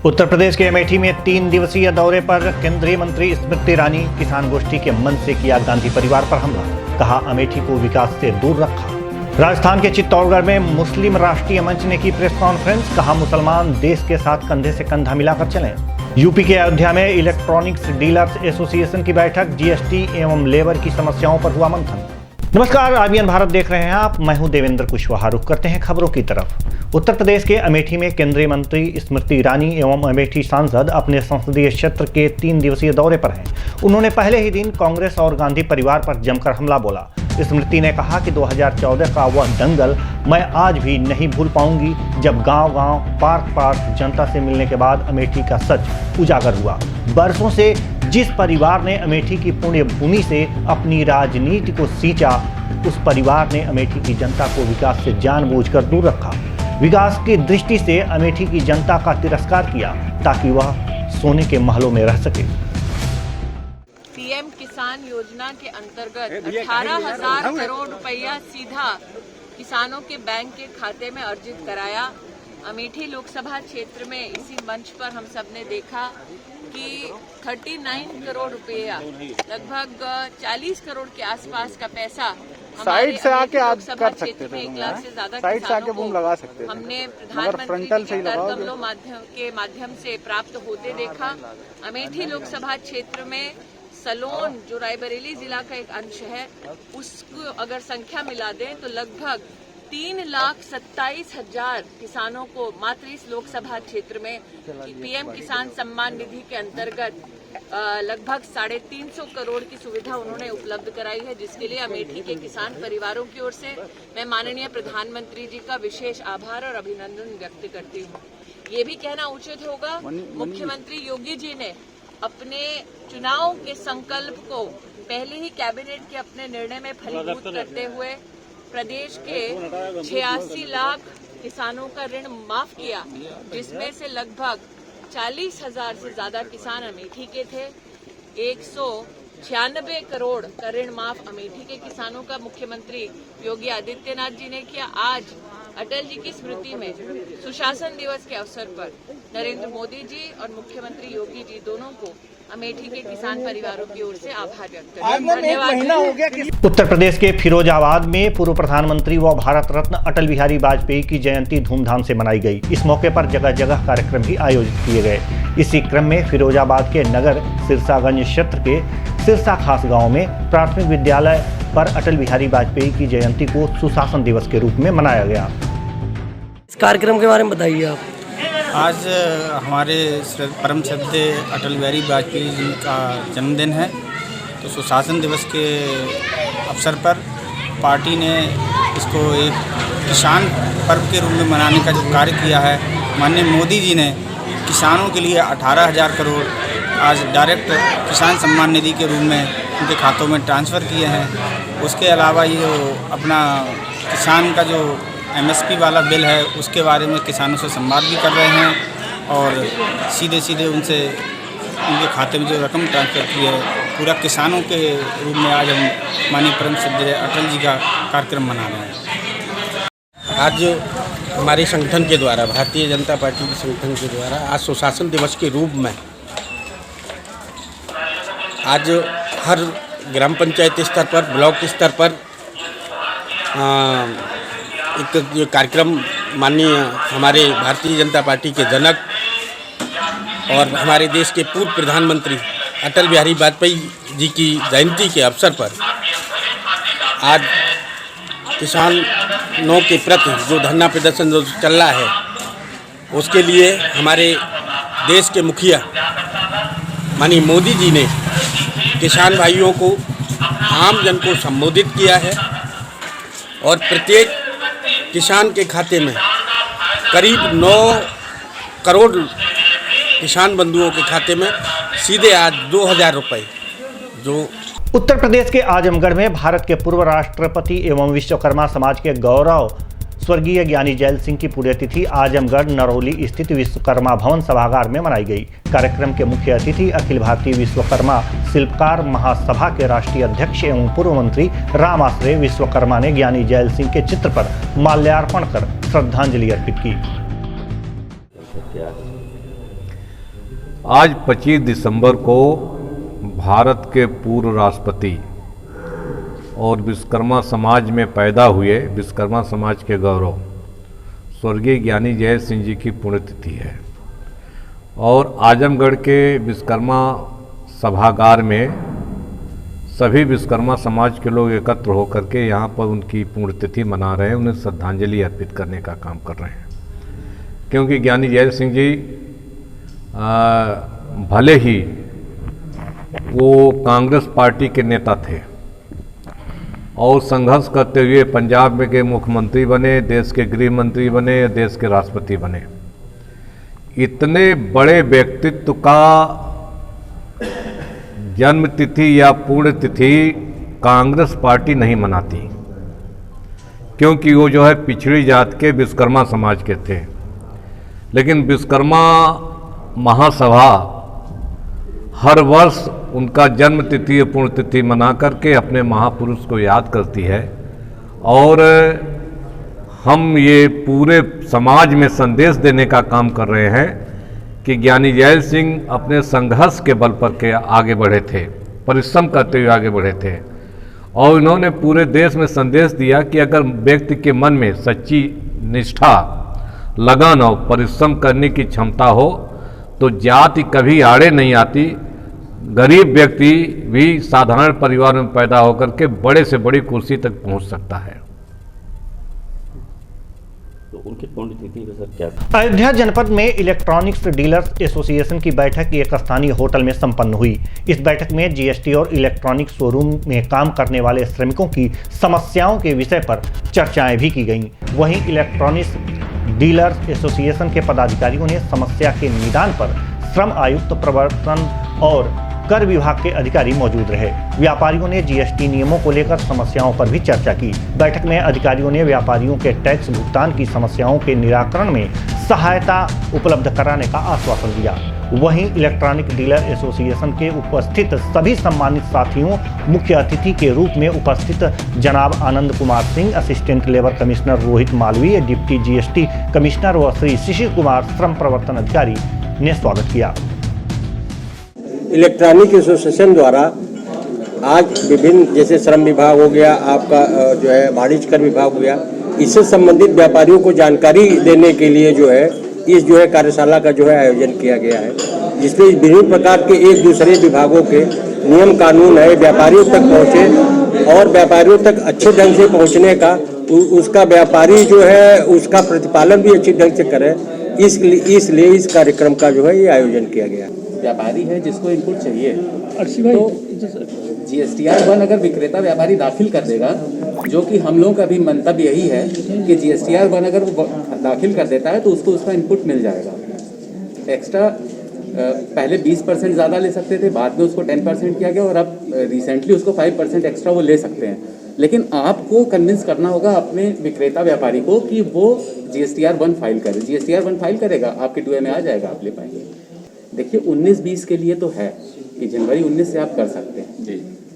उत्तर प्रदेश के अमेठी में 3 दिवसीय दौरे पर केंद्रीय मंत्री स्मृति ईरानी किसान गोष्ठी के मंच से किया गांधी परिवार पर हमला, कहा अमेठी को विकास से दूर रखा। राजस्थान के चित्तौड़गढ़ में मुस्लिम राष्ट्रीय मंच ने की प्रेस कॉन्फ्रेंस, कहा मुसलमान देश के साथ कंधे से कंधा मिलाकर चलें। यूपी के अयोध्या में इलेक्ट्रॉनिक्स डीलर्स एसोसिएशन की बैठक, जीएसटी एवं लेबर की समस्याओं पर हुआ मंथन। नमस्कार, आरबीएन भारत देख रहे हैं आप। मैं हूं देवेंद्र कुशवाहा। रुख करते हैं खबरों की तरफ। उत्तर प्रदेश के अमेठी में केंद्रीय मंत्री स्मृति ईरानी एवं अमेठी सांसद अपने संसदीय क्षेत्र के 3 दिवसीय दौरे पर हैं। उन्होंने पहले ही दिन कांग्रेस और गांधी परिवार पर जमकर हमला बोला। स्मृति ने कहा कि 2014 का वह दंगल मैं आज भी नहीं भूल पाऊंगी, जब गांव-गांव, पार्क जनता से मिलने के बाद अमेठी का सच उजागर हुआ। बरसों से जिस परिवार ने अमेठी की पुण्य भूमि से अपनी राजनीति को सींचा, उस परिवार ने अमेठी की जनता को विकास से जानबूझकर दूर रखा। विकास की दृष्टि से अमेठी की जनता का तिरस्कार किया ताकि वह सोने के महलों में रह सके। पीएम किसान योजना के अंतर्गत 18,000 करोड़ रुपया सीधा किसानों के बैंक के खाते में अर्जित कराया। अमेठी लोकसभा क्षेत्र में इसी मंच पर हम सब ने देखा कि 39 करोड़ रुपया, लगभग 40 करोड़ के आसपास का पैसा साइड से आके आप कर सकते थे, 1 लाख से ज्यादा साइड से आके बूम लगा सकते थे। हमने प्रधानमंत्री के गमलों के माध्यम से प्राप्त होते देखा। अमेठी लोकसभा क्षेत्र में सलोन, जो रायबरेली जिला का एक अंश है, उसको अगर संख्या मिला दें तो लगभग 3,27,000 किसानों को मात्र इस लोकसभा क्षेत्र में पीएम किसान सम्मान निधि के अंतर्गत लगभग 350 करोड़ की सुविधा उन्होंने उपलब्ध कराई है, जिसके लिए अमेठी के किसान परिवारों की ओर से मैं माननीय प्रधानमंत्री जी का विशेष आभार और अभिनंदन व्यक्त करती हूँ। ये भी कहना उचित होगा, मुख्यमंत्री योगी जी ने अपने चुनाव के संकल्प को पहले ही कैबिनेट के अपने निर्णय में फलीभूत करते हुए प्रदेश के 86 लाख किसानों का ऋण माफ किया, जिसमें से लगभग 40,000 से ज्यादा किसान अमेठी के थे। 196 करोड़ का ऋण माफ अमेठी के किसानों का मुख्यमंत्री योगी आदित्यनाथ जी ने किया। आज अटल जी की स्मृति में सुशासन दिवस के अवसर पर नरेंद्र मोदी जी और मुख्यमंत्री योगी जी दोनों को अमेठी के किसान परिवारों की ओर से आभार व्यक्त करते हैं। धन्यवाद। उत्तर प्रदेश के फिरोजाबाद में पूर्व प्रधानमंत्री व भारत रत्न अटल बिहारी वाजपेयी की जयंती धूमधाम से मनाई गई। इस मौके पर जगह जगह कार्यक्रम भी आयोजित किए गए। इसी क्रम में फिरोजाबाद के नगर सिरसागंज क्षेत्र के सिरसा खास गाँव में प्राथमिक विद्यालय पर अटल बिहारी वाजपेयी की जयंती को सुशासन दिवस के रूप में मनाया गया। इस कार्यक्रम के बारे में बताइए आप। आज हमारे परम श्रद्धेय अटल बिहारी वाजपेयी जी का जन्मदिन है, तो सुशासन दिवस के अवसर पर पार्टी ने इसको एक किसान पर्व के रूप में मनाने का जो कार्य किया है, माननीय मोदी जी ने किसानों के लिए 18,000 करोड़ आज डायरेक्ट किसान सम्मान निधि के रूप में उनके खातों में ट्रांसफ़र किए हैं। उसके अलावा ये अपना किसान का जो MSP वाला बिल है, उसके बारे में किसानों से संवाद भी कर रहे हैं और सीधे उनसे उनके खाते में जो रकम ट्रांसफ़र की है, पूरा किसानों के रूप में आज हम माननीय परम श्रद्धेय अटल जी का कार्यक्रम मना रहे हैं। आज हमारे संगठन के द्वारा, भारतीय जनता पार्टी के संगठन के द्वारा आज सुशासन दिवस के रूप में आज हर ग्राम पंचायत स्तर पर, ब्लॉक स्तर पर एक जो कार्यक्रम माननीय हमारे भारतीय जनता पार्टी के जनक और हमारे देश के पूर्व प्रधानमंत्री अटल बिहारी वाजपेयी जी की जयंती के अवसर पर आज किसानों के प्रति जो धरना प्रदर्शन जो चल रहा है, उसके लिए हमारे देश के मुखिया माननीय मोदी जी ने किसान भाइयों को, आम जन को संबोधित किया है और प्रत्येक किसान के खाते में करीब 9 करोड़ किसान बंधुओं के खाते में सीधे आज 2,000 रुपये जो उत्तर प्रदेश के आजमगढ़ में भारत के पूर्व राष्ट्रपति एवं विश्वकर्मा समाज के गौरव स्वर्गीय ज्ञानी जैल सिंह की पुण्यतिथि आजमगढ़ नरौली स्थित विश्वकर्मा भवन सभागार में मनाई गई। कार्यक्रम के मुख्य अतिथि अखिल भारतीय विश्वकर्मा शिल्पकार महासभा के राष्ट्रीय अध्यक्ष एवं पूर्व मंत्री राम आश्रय विश्वकर्मा ने ज्ञानी जैल सिंह के चित्र पर माल्यार्पण कर श्रद्धांजलि अर्पित की। आज 25 दिसंबर को भारत के पूर्व राष्ट्रपति और विश्वकर्मा समाज में पैदा हुए विश्वकर्मा समाज के गौरव स्वर्गीय ज्ञानी जय सिंह जी की पुण्यतिथि है और आजमगढ़ के विश्वकर्मा सभागार में सभी विश्वकर्मा समाज के लोग एकत्र होकर के यहाँ पर उनकी पुण्यतिथि मना रहे हैं, उन्हें श्रद्धांजलि अर्पित करने का काम कर रहे हैं। क्योंकि ज्ञानी जय सिंह जी भले ही वो कांग्रेस पार्टी के नेता थे और संघर्ष करते हुए पंजाब में के मुख्यमंत्री बने, देश के गृह मंत्री बने, देश के राष्ट्रपति बने। इतने बड़े व्यक्तित्व का जन्म तिथि या पूर्ण तिथि कांग्रेस पार्टी नहीं मनाती, क्योंकि वो जो है पिछड़ी जात के विश्वकर्मा समाज के थे। लेकिन विश्वकर्मा महासभा हर वर्ष उनका जन्म तिथि या पूर्ण तिथि मना करके अपने महापुरुष को याद करती है और हम ये पूरे समाज में संदेश देने का काम कर रहे हैं कि ज्ञानी जय सिंह अपने संघर्ष के बल पर के आगे बढ़े थे, परिश्रम करते हुए आगे बढ़े थे और इन्होंने पूरे देश में संदेश दिया कि अगर व्यक्ति के मन में सच्ची निष्ठा, लगन और परिश्रम करने की क्षमता हो तो जाति कभी आड़े नहीं आती। गरीब व्यक्ति भी साधारण परिवार में पैदा होकर के बड़े से बड़ी कुर्सी तक पहुंच सकता है। तो उनकी पुण्यतिथि में सर क्या? अयोध्या जनपद में इलेक्ट्रॉनिक्स डीलर्स एसोसिएशन की बैठक एक स्थानीय होटल में संपन्न हुई। इस बैठक में जीएसटी और इलेक्ट्रॉनिक्स शोरूम में काम करने वाले श्रमिकों की समस्याओं के विषय पर चर्चाएं भी की गईं। वहीं इलेक्ट्रॉनिक्स डीलर्स एसोसिएशन के पदाधिकारियों ने समस्या के निदान पर श्रम आयुक्त, प्रवर्तन और कर विभाग के अधिकारी मौजूद रहे। व्यापारियों ने जीएसटी नियमों को लेकर समस्याओं पर भी चर्चा की। बैठक में अधिकारियों ने व्यापारियों के टैक्स भुगतान की समस्याओं के निराकरण में सहायता उपलब्ध कराने का आश्वासन दिया। वहीं इलेक्ट्रॉनिक डीलर एसोसिएशन के उपस्थित सभी सम्मानित साथियों, मुख्य अतिथि के रूप में उपस्थित जनाब Anand Kumar Singh, assistant labour commissioner Rohit Malviya, deputy GST commissioner व श्री शिशिर कुमार, श्रम प्रवर्तन अधिकारी ने स्वागत किया। इलेक्ट्रॉनिक एसोसिएशन द्वारा आज विभिन्न जैसे श्रम विभाग हो गया, आपका जो है वाणिज्य कर विभाग हो गया, इससे संबंधित व्यापारियों को जानकारी देने के लिए जो है इस जो है कार्यशाला का जो है आयोजन किया गया है, जिसमें विभिन्न प्रकार के एक दूसरे विभागों के नियम कानून है व्यापारियों तक पहुँचे और व्यापारियों तक अच्छे ढंग से पहुँचने का उसका व्यापारी जो है उसका प्रतिपालन भी अच्छी ढंग से करे, इसलिए इस कार्यक्रम का जो है ये आयोजन किया गया। व्यापारी है जिसको इनपुट चाहिए तो GSTR 1 अगर विक्रेता व्यापारी दाखिल कर देगा, जो कि हम लोगों का भी मंतव्य यही है कि GSTR 1 अगर वो दाखिल कर देता है तो उसको उसका इनपुट मिल जाएगा। एक्स्ट्रा पहले 20% ज़्यादा ले सकते थे, बाद में उसको 10% किया गया और अब रिसेंटली उसको 5% एक्स्ट्रा वो ले सकते हैं। लेकिन आपको कन्विंस करना होगा अपने विक्रेता व्यापारी को कि वो GSTR 1 फाइल करे। GSTR 1 फाइल करेगा, आपके 2A में आ जाएगा, आप ले पाएंगे। देखिए 19-20 के लिए तो है कि जनवरी 19 से आप कर सकते हैं जी,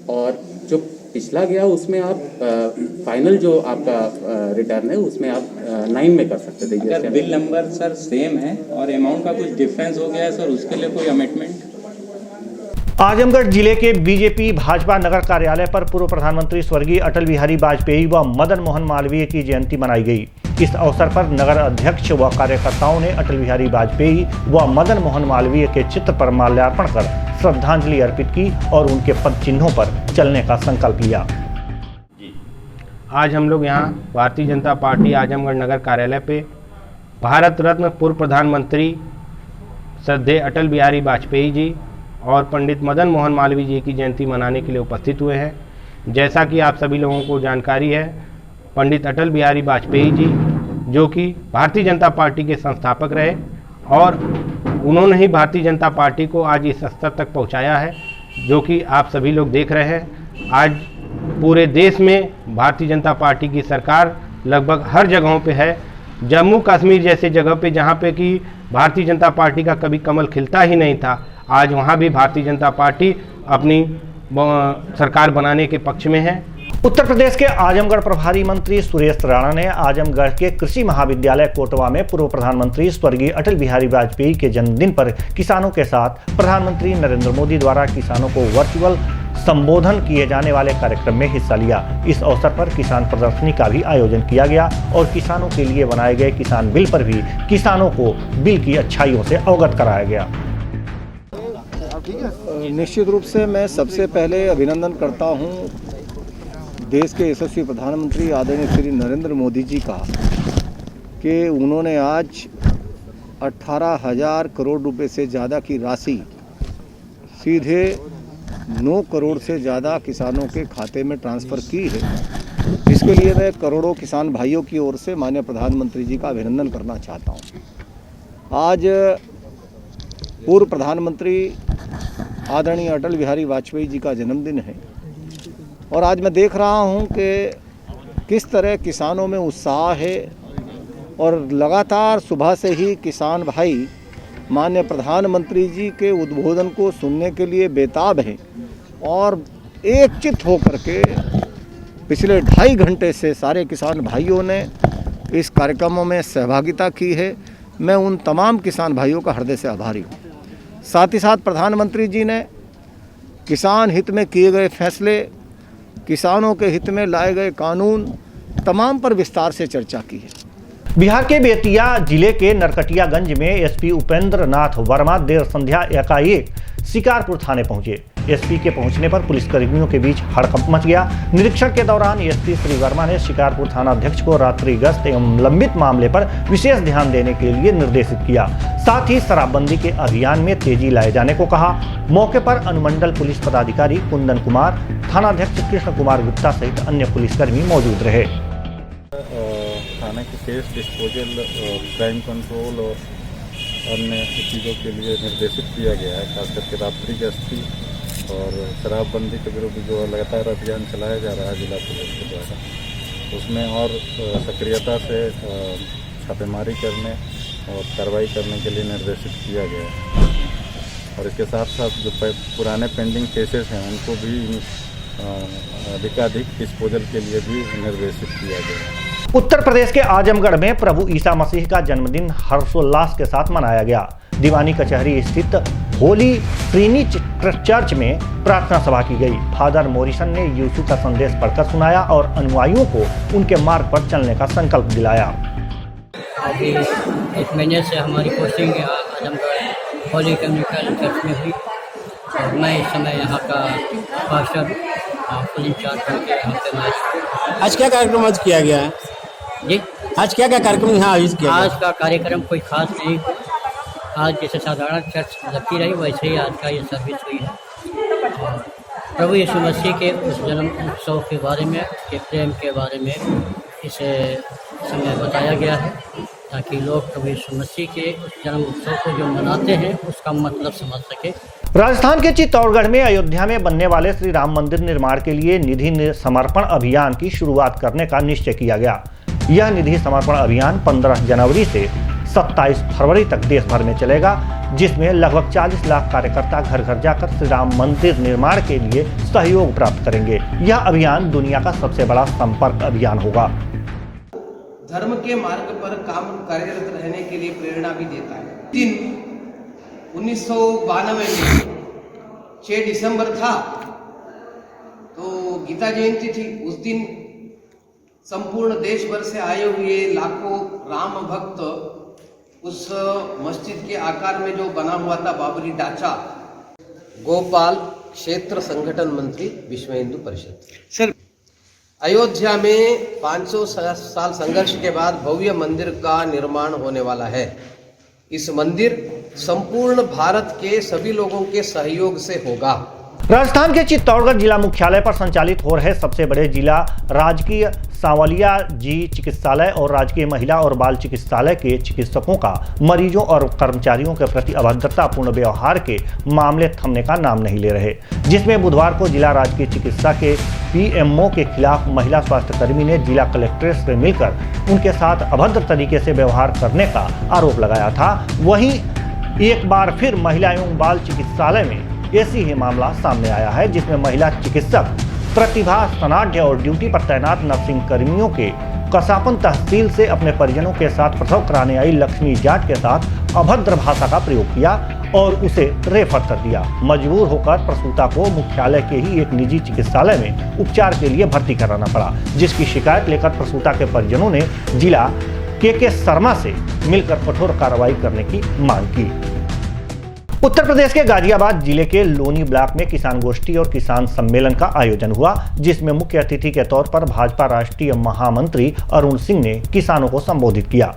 और जो पिछला गया उसमें आप फाइनल जो आपका रिटर्न है उसमें आप 9 में कर सकते थे। अगर बिल नंबर सर सेम है और अमाउंट का कुछ डिफरेंस हो गया है सर, उसके लिए कोई अमेंडमेंट? आजमगढ़ जिले के बीजेपी भाजपा नगर कार्यालय पर पूर्व प्रधानमंत्री स्वर्गीय अटल बिहारी वाजपेयी व मदन मोहन मालवीय की जयंती मनाई गई। इस अवसर पर नगर अध्यक्ष व कार्यकर्ताओं ने अटल बिहारी वाजपेयी व मदन मोहन मालवीय के चित्र पर माल्यार्पण कर श्रद्धांजलि अर्पित की और उनके पद चिन्हों पर चलने का संकल्प लिया। आज हम लोग यहाँ भारतीय जनता पार्टी आजमगढ़ नगर कार्यालय पे भारत रत्न पूर्व प्रधानमंत्री श्रद्धेय अटल बिहारी वाजपेयी जी और पंडित मदन मोहन मालवीय जी की जयंती मनाने के लिए उपस्थित हुए हैं। जैसा कि आप सभी लोगों को जानकारी है, पंडित अटल बिहारी वाजपेयी जी जो कि भारतीय जनता पार्टी के संस्थापक रहे और उन्होंने ही भारतीय जनता पार्टी को आज इस स्तर तक पहुंचाया है जो कि आप सभी लोग देख रहे हैं। आज पूरे देश में भारतीय जनता पार्टी की सरकार लगभग हर जगहों पे है। जम्मू कश्मीर जैसे जगह पे जहाँ पे कि भारतीय जनता पार्टी का कभी कमल खिलता ही नहीं था, आज वहाँ भी भारतीय जनता पार्टी अपनी सरकार बनाने के पक्ष में है। उत्तर प्रदेश के आजमगढ़ प्रभारी मंत्री सुरेश राणा ने आजमगढ़ के कृषि महाविद्यालय कोटवा में पूर्व प्रधानमंत्री स्वर्गीय अटल बिहारी वाजपेयी के जन्मदिन पर किसानों के साथ प्रधानमंत्री नरेंद्र मोदी द्वारा किसानों को वर्चुअल संबोधन किए जाने वाले कार्यक्रम में हिस्सा लिया। इस अवसर पर किसान प्रदर्शनी का भी आयोजन किया गया और किसानों के लिए बनाए गए किसान बिल पर भी किसानों को बिल की अच्छाइयों से अवगत कराया गया। निश्चित रूप से मैं सबसे पहले अभिनंदन करता हूं देश के यशस्वी प्रधानमंत्री आदरणीय श्री नरेंद्र मोदी जी का कि उन्होंने आज 18,000 करोड़ रुपए से ज़्यादा की राशि सीधे 9 करोड़ से ज़्यादा किसानों के खाते में ट्रांसफ़र की है। इसके लिए मैं करोड़ों किसान भाइयों की ओर से माननीय प्रधानमंत्री जी का अभिनंदन करना चाहता हूँ। आज पूर्व प्रधानमंत्री आदरणीय अटल बिहारी वाजपेयी जी का जन्मदिन है और आज मैं देख रहा हूं कि किस तरह किसानों में उत्साह है और लगातार सुबह से ही किसान भाई माननीय प्रधानमंत्री जी के उद्बोधन को सुनने के लिए बेताब हैं और एकचित्त होकर के पिछले 2.5 घंटे से सारे किसान भाइयों ने इस कार्यक्रमों में सहभागिता की है। मैं उन तमाम किसान भाइयों का हृदय से आभारी हूँ। साथ ही साथ प्रधानमंत्री जी ने किसान हित में किए गए फैसले, किसानों के हित में लाए गए कानून तमाम पर विस्तार से चर्चा की है। बिहार के बेतिया जिले के नरकटियागंज में एसपी उपेंद्र नाथ वर्मा देर संध्या एकाएक शिकारपुर थाने पहुंचे। एसपी के पहुंचने पर पुलिसकर्मियों के बीच हड़कंप मच गया। निरीक्षण के दौरान एसपी श्री वर्मा ने शिकारपुर थाना अध्यक्ष को रात्रि गश्त एवं लंबित मामले पर विशेष ध्यान देने के लिए निर्देशित किया। साथ ही शराबबंदी के अभियान में तेजी लाए जाने को कहा। मौके पर अनुमंडल पुलिस पदाधिकारी कुंदन कुमार, थानाध्यक्ष कृष्ण कुमार गुप्ता सहित अन्य पुलिसकर्मी मौजूद रहे। थाने के केस डिस्पोजल, क्राइम कंट्रोल और अन्य चीज़ों के लिए निर्देशित किया गया है। खास करके रात्रि गश्ती और शराबबंदी के विरुद्ध जो लगातार अभियान चलाया जा रहा है जिला पुलिस के द्वारा, उसमें और सक्रियता से छापेमारी करने और कार्रवाई करने के लिए निर्देशित किया गया है। और इसके साथ साथ जो पुराने पेंडिंग केसेस हैं उनको भी अधिकाधिक डिस्पोजल के लिए भी निर्देशित किया गया है। उत्तर प्रदेश के आजमगढ़ में प्रभु ईसा मसीह का जन्मदिन हर्षोल्लास के साथ मनाया गया। दीवानी कचहरी स्थित होली ट्रिनिटी चर्च में प्रार्थना सभा की गई। फादर मोरिसन ने यीशु का संदेश पढ़कर सुनाया और अनुयायियों को उनके मार्ग पर चलने का संकल्प दिलाया। अभी 1 महीने से हमारी पोस्टिंग आजमगढ़ होली कम्युनिकल चर्च में हुई और मैं इस समय यहाँ का पास्टर पुलिस चार्ज करके यहाँ पे। आज क्या कार्यक्रम आज किया गया है जी? आज क्या क्या कार्यक्रम यहाँ आयोजित किया आज का कार्यक्रम कोई खास नहीं। आज जैसे साधारण चर्च लगती रही वैसे ही आज का ये सर्विस हुई है। और प्रभु यीशु मसीह के उस जन्म उत्सव के बारे में, के प्रेम के बारे में इसे समय बताया गया है ताकि लोग प्रभु यीशु मसीह के उस जन्म उत्सव को जो मनाते हैं उसका मतलब समझ सके। राजस्थान के चित्तौड़गढ़ में अयोध्या में बनने वाले श्री राम मंदिर निर्माण के लिए निधि समर्पण अभियान की शुरुआत करने का निश्चय किया गया। यह निधि समर्पण अभियान 15 जनवरी से 27 फरवरी तक देश भर में चलेगा, जिसमें लगभग 40 लाख कार्यकर्ता घर घर जाकर श्री राम मंदिर निर्माण के लिए सहयोग प्राप्त करेंगे। यह अभियान दुनिया का सबसे बड़ा संपर्क अभियान होगा। धर्म के मार्ग पर काम कार्यरत रहने के लिए प्रेरणा भी देता है। दिन 1992 में 6 दिसंबर था तो गीता जयंती थी। उस दिन संपूर्ण देश भर से आए हुए लाखों राम भक्त उस मस्जिद के आकार में जो बना हुआ था बाबरी ढांचा। गोपाल क्षेत्र संगठन मंत्री विश्व हिंदू परिषद। सर, अयोध्या में 500 साल संघर्ष के बाद भव्य मंदिर का निर्माण होने वाला है। इस मंदिर संपूर्ण भारत के सभी लोगों के सहयोग से होगा। राजस्थान के चित्तौड़गढ़ जिला मुख्यालय पर संचालित हो रहे सबसे बड़े जिला राजकीय सांवलिया जी चिकित्सालय और राजकीय महिला और बाल चिकित्सालय के चिकित्सकों का मरीजों और कर्मचारियों के प्रति अभद्रतापूर्ण व्यवहार के मामले थमने का नाम नहीं ले रहे, जिसमें बुधवार को जिला राजकीय चिकित्सा के पीएमओ के खिलाफ महिला स्वास्थ्य कर्मी ने जिला कलेक्ट्रेट से मिलकर उनके साथ अभद्र तरीके से व्यवहार करने का आरोप लगाया था। वहीं एक बार फिर महिला एवं बाल चिकित्सालय में ऐसी ही मामला सामने आया है, जिसमें महिला चिकित्सक प्रतिभा सनाढ़ और ड्यूटी पर तैनात नर्सिंग कर्मियों के कसापन तहसील से अपने परिजनों के साथ प्रसव कराने आई लक्ष्मी जाट के साथ अभद्र भाषा का प्रयोग किया और उसे रेफर कर दिया। मजबूर होकर प्रसूता को मुख्यालय के ही एक निजी चिकित्सालय में उपचार के लिए भर्ती कराना पड़ा, जिसकी शिकायत लेकर प्रसूता के परिजनों ने जिला के शर्मा से मिलकर कठोर कार्रवाई करने की मांग की। उत्तर प्रदेश के गाजियाबाद जिले के लोनी ब्लॉक में किसान गोष्ठी और किसान सम्मेलन का आयोजन हुआ, जिसमें मुख्य अतिथि के तौर पर भाजपा राष्ट्रीय महामंत्री अरुण सिंह ने किसानों को संबोधित किया।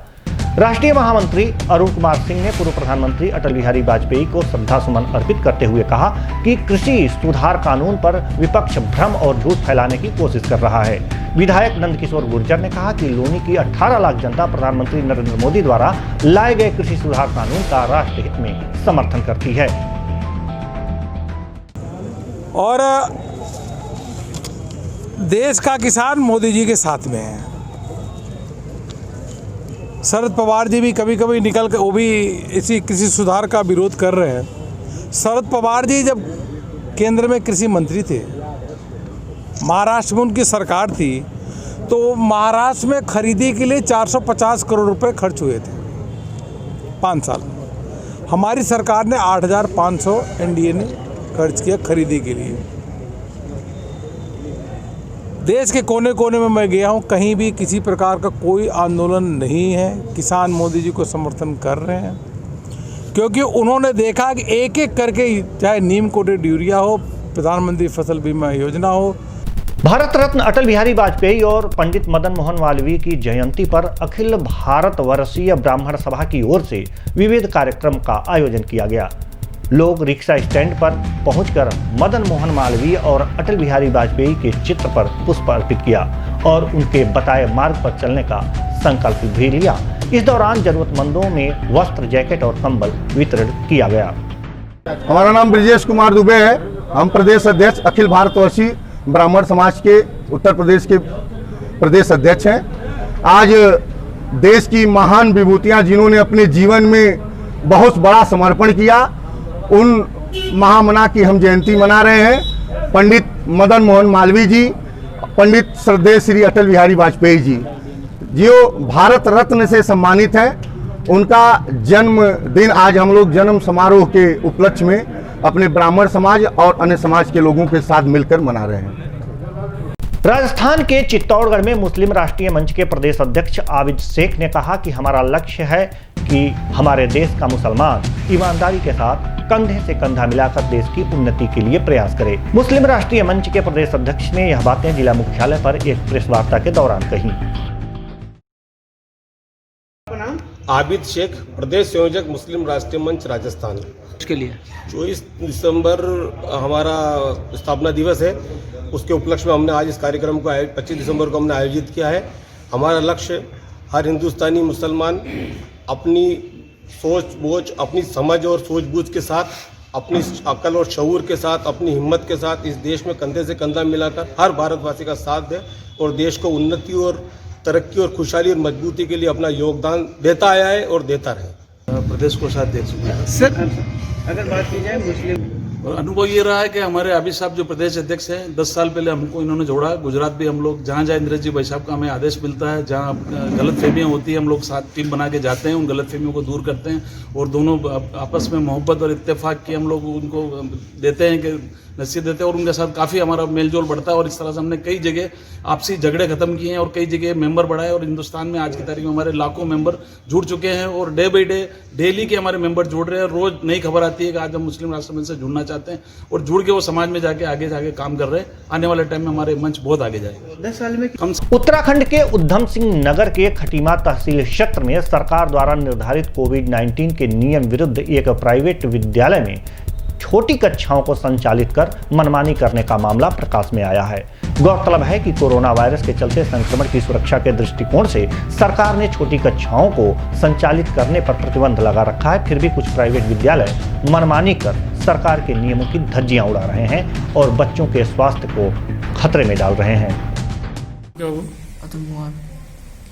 राष्ट्रीय महामंत्री अरुण कुमार सिंह ने पूर्व प्रधानमंत्री अटल बिहारी वाजपेयी को श्रद्धा सुमन अर्पित करते हुए कहा कि कृषि सुधार कानून पर विपक्ष भ्रम और झूठ फैलाने की कोशिश कर रहा है। विधायक नंदकिशोर गुर्जर ने कहा कि लोनी की 18 लाख जनता प्रधानमंत्री नरेंद्र मोदी द्वारा लाए गए कृषि सुधार कानून का राष्ट्रहित में समर्थन करती है। और देश का किसान मोदी जी के साथ में है। शरद पवार जी भी कभी कभी निकल कर वो भी इसी कृषि सुधार का विरोध कर रहे हैं। शरद पवार जी जब केंद्र में कृषि मंत्री थे, महाराष्ट्र में उनकी सरकार थी, तो महाराष्ट्र में खरीदी के लिए 450 करोड़ रुपए खर्च हुए थे 5 साल। हमारी सरकार ने 8,500 एनडीए ने खर्च किया खरीदी के लिए। देश के कोने कोने में मैं गया हूँ, कहीं भी किसी प्रकार का कोई आंदोलन नहीं है। किसान मोदी जी को समर्थन कर रहे हैं क्योंकि उन्होंने देखा कि एक एक करके, चाहे नीम कोटेड यूरिया हो, प्रधानमंत्री फसल बीमा योजना हो। भारत रत्न अटल बिहारी वाजपेयी और पंडित मदन मोहन मालवीय की जयंती पर अखिल भारत वर्षीय ब्राह्मण सभा की ओर से विविध कार्यक्रम का आयोजन किया गया। लोग रिक्शा स्टैंड पर पहुंचकर मदन मोहन मालवीय और अटल बिहारी वाजपेयी के चित्र पर पुष्प अर्पित किया और उनके बताए मार्ग पर चलने का संकल्प भी लिया। इस दौरान जरूरतमंदों में वस्त्र, जैकेट और कंबल वितरण किया गया। हमारा नाम ब्रजेश कुमार दुबे है। हम प्रदेश अध्यक्ष अखिल भारतवर्षीय ब्राह्मण समाज के उत्तर प्रदेश के प्रदेश अध्यक्ष हैं। आज देश की महान विभूतियां जिन्होंने अपने जीवन में बहुत बड़ा समर्पण किया, उन महामना की हम जयंती मना रहे हैं। पंडित मदन मोहन मालवीय जी, पंडित श्रद्धेय श्री अटल बिहारी वाजपेयी जी, जो भारत रत्न से सम्मानित हैं, उनका जन्मदिन आज हम लोग जन्म समारोह के उपलक्ष्य में अपने ब्राह्मण समाज और अन्य समाज के लोगों के साथ मिलकर मना रहे हैं। राजस्थान के चित्तौड़गढ़ में मुस्लिम राष्ट्रीय मंच के प्रदेश अध्यक्ष आबिद शेख ने कहा कि हमारा लक्ष्य है कि हमारे देश का मुसलमान ईमानदारी के साथ कंधे से कंधा मिलाकर देश की उन्नति के लिए प्रयास करे। मुस्लिम राष्ट्रीय मंच के प्रदेश अध्यक्ष ने यह बातें जिला मुख्यालय पर एक प्रेस वार्ता के दौरान कही। आबिद शेख, प्रदेश संयोजक मुस्लिम राष्ट्रीय मंच राजस्थान। इसके लिए 24 दिसंबर हमारा स्थापना दिवस है, उसके उपलक्ष्य में हमने आज इस कार्यक्रम को 25 दिसंबर को हमने आयोजित किया है। हमारा लक्ष्य हर हिंदुस्तानी मुसलमान अपनी सोच बूझ, अपनी समझ और सूझबूझ के साथ, अपनी अकल और शऊर के साथ, अपनी हिम्मत के साथ इस देश में कंधे से कंधा मिलाकर हर भारतवासी का साथ दे और देश को उन्नति और तरक्की और खुशहाली और मजबूती के लिए अपना योगदान देता आया है और देता रहे। प्रदेश को साथ दे चुके हैं। सर, अगर बात की जाए मुस्लिम, अनुभव ये रहा है कि हमारे आबिद साहब जो प्रदेश अध्यक्ष हैं, 10 साल पहले हमको इन्होंने जोड़ा। गुजरात भी हम लोग जहाँ जहाँ इंद्रजीत भाई साहब का हमें आदेश मिलता है, जहाँ गलतफहमियाँ होती है, हम लोग साथ टीम बना के जाते हैं, उन गलतफहमियों को दूर करते हैं और दोनों आपस में मोहब्बत और इत्तेफाक की हम लोग उनको देते हैं कि नसीहत देते हैं और उनके साथ काफ़ी हमारा मेलजोल बढ़ता है और इस तरह से हमने कई जगह आपसी झगड़े खत्म किए हैं और कई जगह मेंबर बढ़ाए और हिंदुस्तान में आज की तारीख में हमारे लाखों मेंबर जुड़ चुके हैं और डे बाई डे डेली के हमारे मेंबर जुड़ रहे हैं। रोज नई खबर आती है कि आज हम मुस्लिम राष्ट्र मंच से जुड़ना चाहते हैं और जुड़ के वो समाज में जाके आगे काम कर रहे हैं। आने वाले टाइम में हमारे मंच बहुत आगे जाएगा। 10 साल में उत्तराखंड के उधम सिंह नगर के खटीमा तहसील क्षेत्र में सरकार द्वारा निर्धारित कोविड-19 के नियम विरुद्ध एक प्राइवेट विद्यालय में छोटी कक्षाओं को संचालित कर मनमानी करने का मामला प्रकाश में आया है। गौरतलब है कि कोरोना वायरस के चलते संक्रमण की सुरक्षा के दृष्टिकोण से सरकार ने छोटी कक्षाओं को संचालित करने पर प्रतिबंध लगा रखा है। फिर भी कुछ प्राइवेट विद्यालय मनमानी कर सरकार के नियमों की धज्जियां उड़ा रहे हैं और बच्चों के स्वास्थ्य को खतरे में डाल रहे हैं।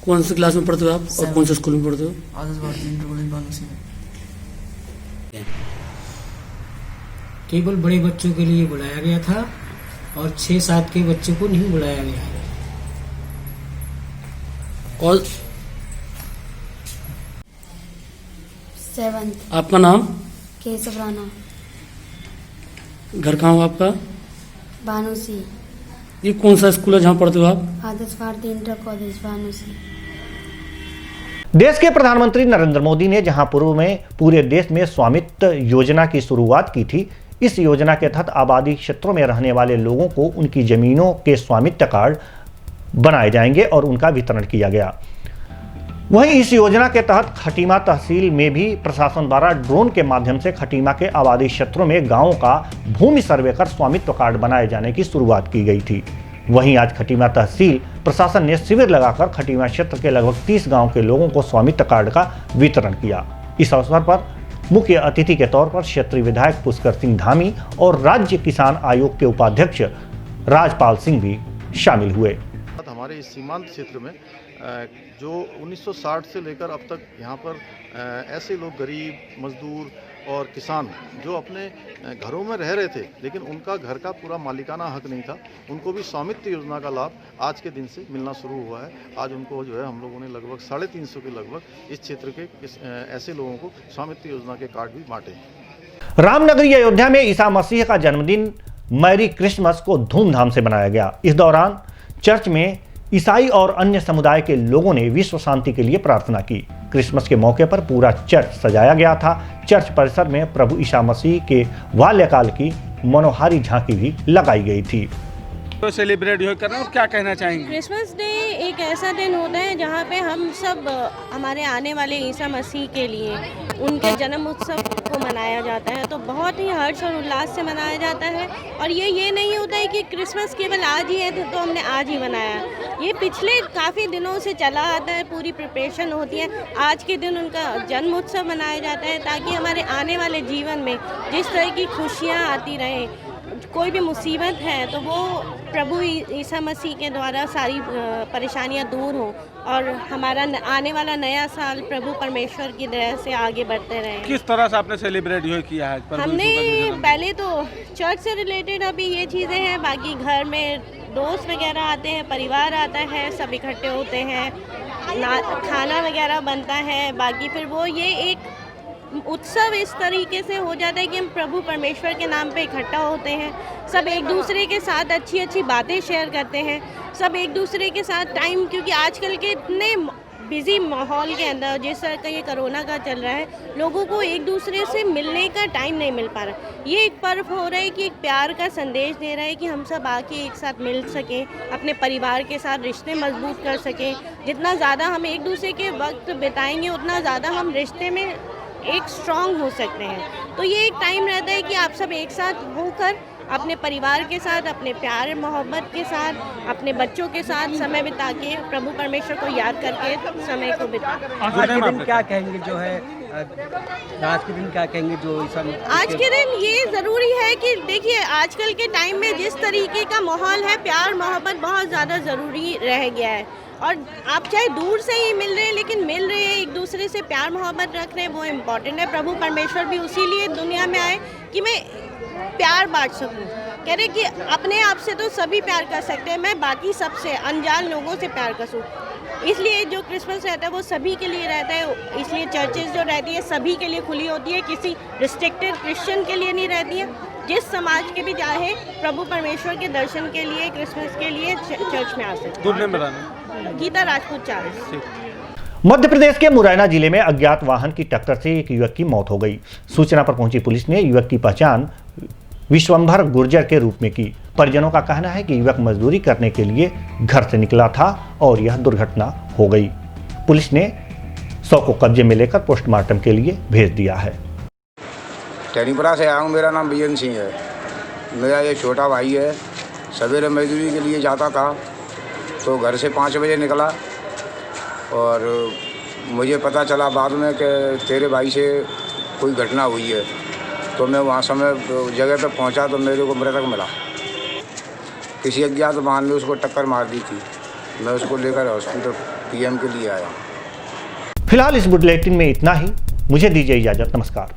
कौन सी क्लास में पढ़ते हो आप और कौन से स्कूल में पढ़ते हो? केवल बड़े बच्चों के लिए बुलाया गया था और 6-7 के बच्चे को नहीं बुलाया गया है। और 7th आपका नाम? केशव राणा। घर कहाँ हो आपका? बानुसी। ये कौन सा स्कूल है जहाँ पढ़ते हो आप? आदर्श भारती इंटर कॉलेज बानुसी। देश के प्रधानमंत्री नरेंद्र मोदी ने जहां पूर्व में पूरे देश में स्वामित्व योजना की शुरुआत की थी, इस योजना के तहत आबादी क्षेत्रों में रहने वाले लोगों को उनकी जमीनों के स्वामित्व कार्ड बनाए जाएंगे और उनका वितरण किया गया। वहीं इस योजना के तहत खटीमा तहसील में भी प्रशासन द्वारा ड्रोन के माध्यम से खटीमा के आबादी क्षेत्रों में गांवों का भूमि सर्वे कर स्वामित्व कार्ड बनाए जाने की शुरुआत की गई थी। वहीं आज खटीमा तहसील प्रशासन ने शिविर लगाकर खटीमा क्षेत्र के लगभग 30 गांव के लोगों को स्वामित्व कार्ड का वितरण किया। इस अवसर पर मुख्य अतिथि के तौर पर क्षेत्रीय विधायक पुष्कर सिंह धामी और राज्य किसान आयोग के उपाध्यक्ष राजपाल सिंह भी शामिल हुए। हमारे इस सीमांत क्षेत्र में जो 1960 से लेकर अब तक यहाँ पर ऐसे लोग गरीब मजदूर और किसान जो अपने घरों में रह रहे थे लेकिन उनका घर का पूरा मालिकाना हक नहीं था, उनको भी स्वामित्व योजना का लाभ आज के दिन से मिलना शुरू हुआ है। आज उनको जो है हम लोगों ने लगभग 350 के लगभग इस क्षेत्र के ऐसे लोगों को स्वामित्व योजना के कार्ड भी बांटे। रामनगरी अयोध्या में ईसा मसीह का जन्मदिन मैरी क्रिसमस को धूमधाम से मनाया गया। इस दौरान चर्च में ईसाई और अन्य समुदाय के लोगों ने विश्व शांति के लिए प्रार्थना की। क्रिसमस के मौके पर पूरा चर्च सजाया गया था। चर्च परिसर में प्रभु ईसा मसीह के बाल्यकाल की मनोहारी झांकी भी लगाई गई थी। तो सेलिब्रेट कर रहे हैं, क्या कहना चाहेंगे? क्रिसमस डे एक ऐसा दिन होता है जहाँ पे हम सब हमारे आने वाले ईसा मसीह के लिए उनके जन्म उत्सव को मनाया जाता है, तो बहुत ही हर्ष और उल्लास से मनाया जाता है। और ये नहीं होता है कि क्रिसमस केवल आज ही है तो हमने आज ही मनाया, ये पिछले काफ़ी दिनों से चला आता है, पूरी प्रिपरेशन होती है। आज के दिन उनका जन्म उत्सव मनाया जाता है ताकि हमारे आने वाले जीवन में जिस तरह की खुशियाँ आती रहें, कोई भी मुसीबत है तो वो प्रभु ईसा मसीह के द्वारा सारी परेशानियां दूर हों और हमारा आने वाला नया साल प्रभु परमेश्वर की दया से आगे बढ़ते रहें। किस तरह से आपने सेलिब्रेट किया है? हमने पहले तो चर्च से रिलेटेड अभी ये चीज़ें हैं, बाकी घर में दोस्त वगैरह आते हैं, परिवार आता है, सब इकट्ठे होते हैं, खाना वगैरह बनता है। बाकी फिर वो ये एक उत्सव इस तरीके से हो जाता है कि हम प्रभु परमेश्वर के नाम पे इकट्ठा होते हैं, सब एक दूसरे के साथ अच्छी अच्छी बातें शेयर करते हैं, सब एक दूसरे के साथ टाइम, क्योंकि आजकल के इतने बिजी माहौल के अंदर जिस तरह का ये कोरोना का चल रहा है, लोगों को एक दूसरे से मिलने का टाइम नहीं मिल पा रहा। ये एक पर्व हो रहा है कि एक प्यार का संदेश दे रहा है कि हम सब आके एक साथ मिल सकें, अपने परिवार के साथ रिश्ते मजबूत कर सकें। जितना ज़्यादा हम एक दूसरे के वक्त बिताएंगे उतना ज़्यादा हम रिश्ते में एक स्ट्रॉन्ग हो सकते हैं। तो ये एक टाइम रहता है कि आप सब एक साथ होकर अपने परिवार के साथ, अपने प्यार मोहब्बत के साथ, अपने बच्चों के साथ समय बिता के प्रभु परमेश्वर को याद करके समय को बिता। आज के दिन क्या कहेंगे जो है, आज के दिन क्या कहेंगे जो आज के दिन ये ज़रूरी है कि देखिए आजकल के टाइम में जिस तरीके का माहौल है, प्यार मोहब्बत बहुत ज़्यादा ज़रूरी रह गया है। और आप चाहे दूर से ही मिल रहे हैं लेकिन मिल रहे हैं, एक दूसरे से प्यार मोहब्बत रख रहे हैं, वो इम्पोर्टेंट है। प्रभु परमेश्वर भी उसी लिए दुनिया में आए कि मैं प्यार बांट सकूं। कह रहे कि अपने आप से तो सभी प्यार कर सकते हैं, मैं बाकी सबसे अनजान लोगों से प्यार कर सकूं। इसलिए जो क्रिसमस रहता है वो सभी के लिए रहता है, इसलिए चर्चेज जो रहती है सभी के लिए खुली होती है, किसी रिस्ट्रिक्टेड क्रिश्चियन के लिए नहीं रहती है। जिस समाज के भी चाहे प्रभु परमेश्वर के दर्शन के लिए, क्रिसमस के लिए चर्च में आ सकते हैं। गीता राजपूत चार्ल्स। मध्य प्रदेश के मुरैना जिले में अज्ञात वाहन की टक्कर से एक युवक की मौत हो गई। सूचना पर पहुंची पुलिस ने युवक की पहचान विश्वंभर गुर्जर के रूप में की। परिजनों का कहना है कि युवक मजदूरी करने के लिए घर से निकला था और यह दुर्घटना हो गई। पुलिस ने शव को कब्जे में लेकर पोस्टमार्टम के लिए भेज दिया है। टैनीपुरा से आया हूँ, मेरा नाम बीएन सिंह है। मेरा ये छोटा भाई है, सवेरे मजदूरी के लिए जाता था तो घर से 5 बजे निकला और मुझे पता चला बाद में कि तेरे भाई से कोई घटना हुई है, तो मैं वहाँ समय जगह पे पहुँचा तो मेरे को मृतक मिला। किसी अज्ञात वाहन ने उसको टक्कर मार दी थी। मैं उसको लेकर हॉस्पिटल पीएम के लिए आया। फिलहाल इस बुलेटिन में इतना ही। मुझे दीजिए इजाजत। नमस्कार।